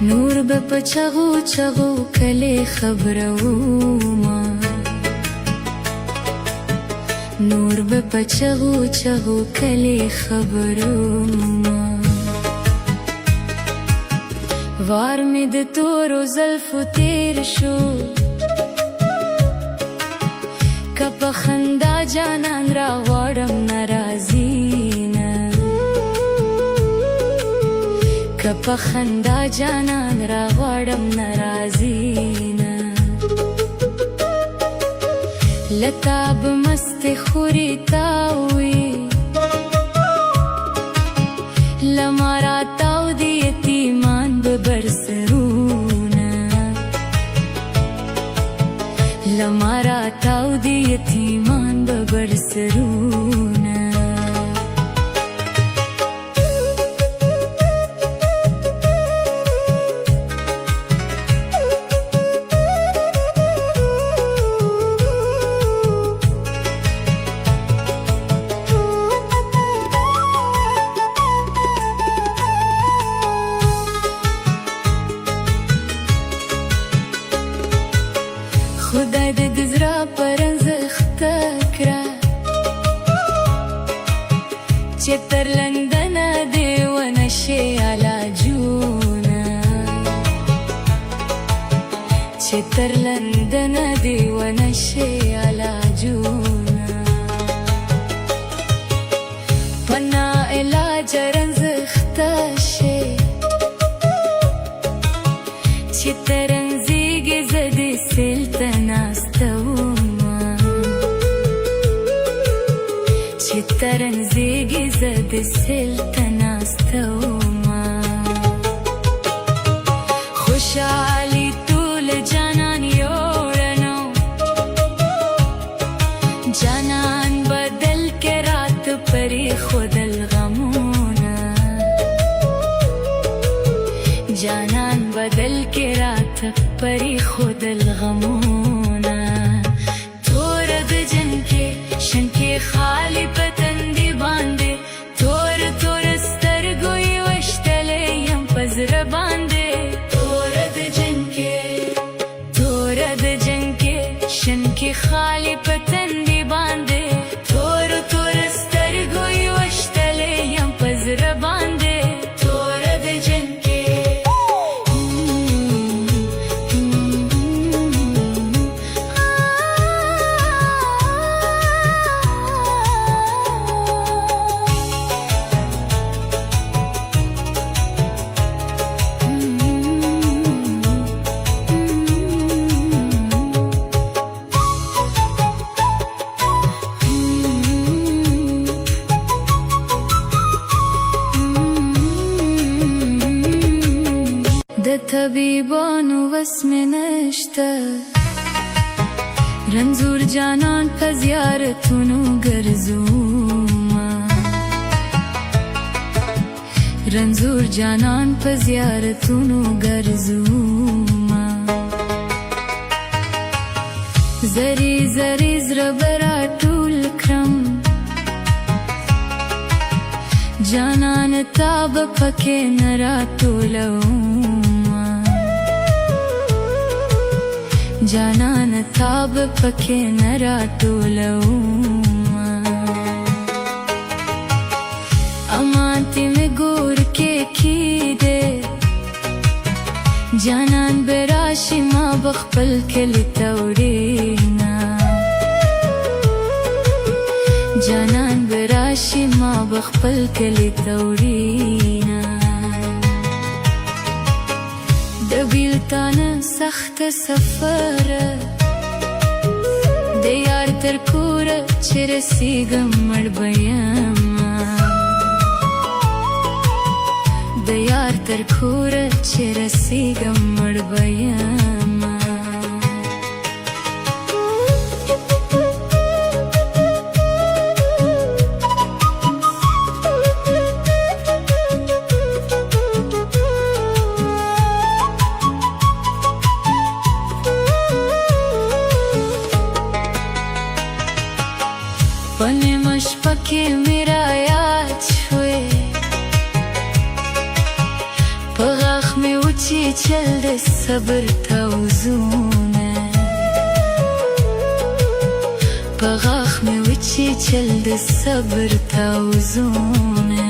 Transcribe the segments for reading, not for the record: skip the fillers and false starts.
نور به په چغو چغو کلی خبروما، نور به په چغو چغو کلی خبروما. وار می د تورو زلفو تیر شو، که په خندا جانان را غواړم ناراضي نه، که په خندا جانان را غواړم ناراضي نه. لتاب مست خوري تاوي لمارا تاو دی یتیمان ببرسرونا، لمارا تاو دی یتیمان ببرسرونا. خدای دې د زړه پرنځخته کړه، چې تر لندنه دې ونه شي علاجونه، چې تر لندنه دې ونه شي علاجونه. په ناعلاج رنځخته شي، چې ترنځېږي زه دې سیل ته ناسته ومه، چې ترنځېږي زه دې سیل ته ناسته ومه. خوشحالي ټول جانان یوړنو، جانان بدل کې رات پرېښودل غمونه، جانان بدل کې رات پرېښودل غمونه. تور د جن کې شن کې خالي په تندي باندې، تور تور سترګو یې وشتلی یم په زړه باندې. تور د جن کې، تور د جن کې شن کې خالي په تندي باندې، تور تور سترګو یې وشتلی یم په زړه باندې. تور د جن کې د طبیبانو وس مې نشته، رنځور جانان په زیارتونو ګرځومه، رنځور جانان په زیارتونو ګرځومه. زری زری زړه به راټول کړم، جانان تا به پکې نه راټولومه، جانان تا به پکې نه راټولومه. امانتې مې ګور کې کیږدې، جانان به راشي ما به خپل کلي ته وړینه، جانان به راشي ما به خپل کلي ته وړینه. د بیلتانه سخته سفره، د یار تر کوره چې رسیږم مړ به یمه، د یار تر کوره چې رسیږم مړ به یمه. په نیمه شپه کې مې رایاد شوې، په غاښ مې وچیچل د صبر توزونه په غاښ مې وچیچل د صبر توزونه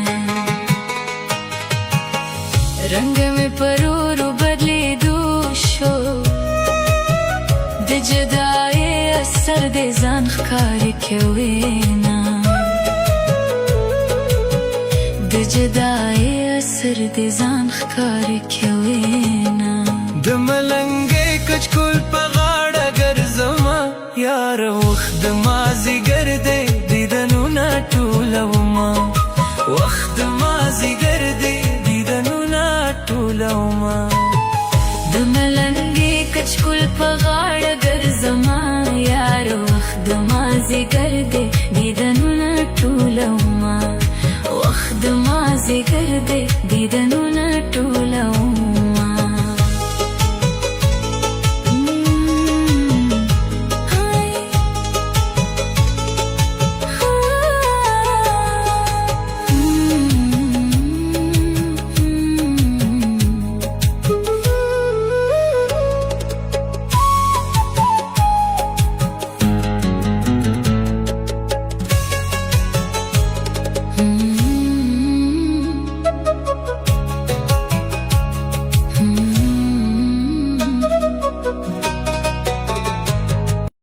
رنگ مې پرورو بدلیدو شو د جدای اثر د ځان ښکارې کوینه د جدای اثر د ځان ښکارې کوینه د ملنګۍ کچکول په غاړه ګرځمه یاره وخت د مازدیګر دی دیدنونه ټولومه وخت د مازدیګر دی دیدنونه ټولومه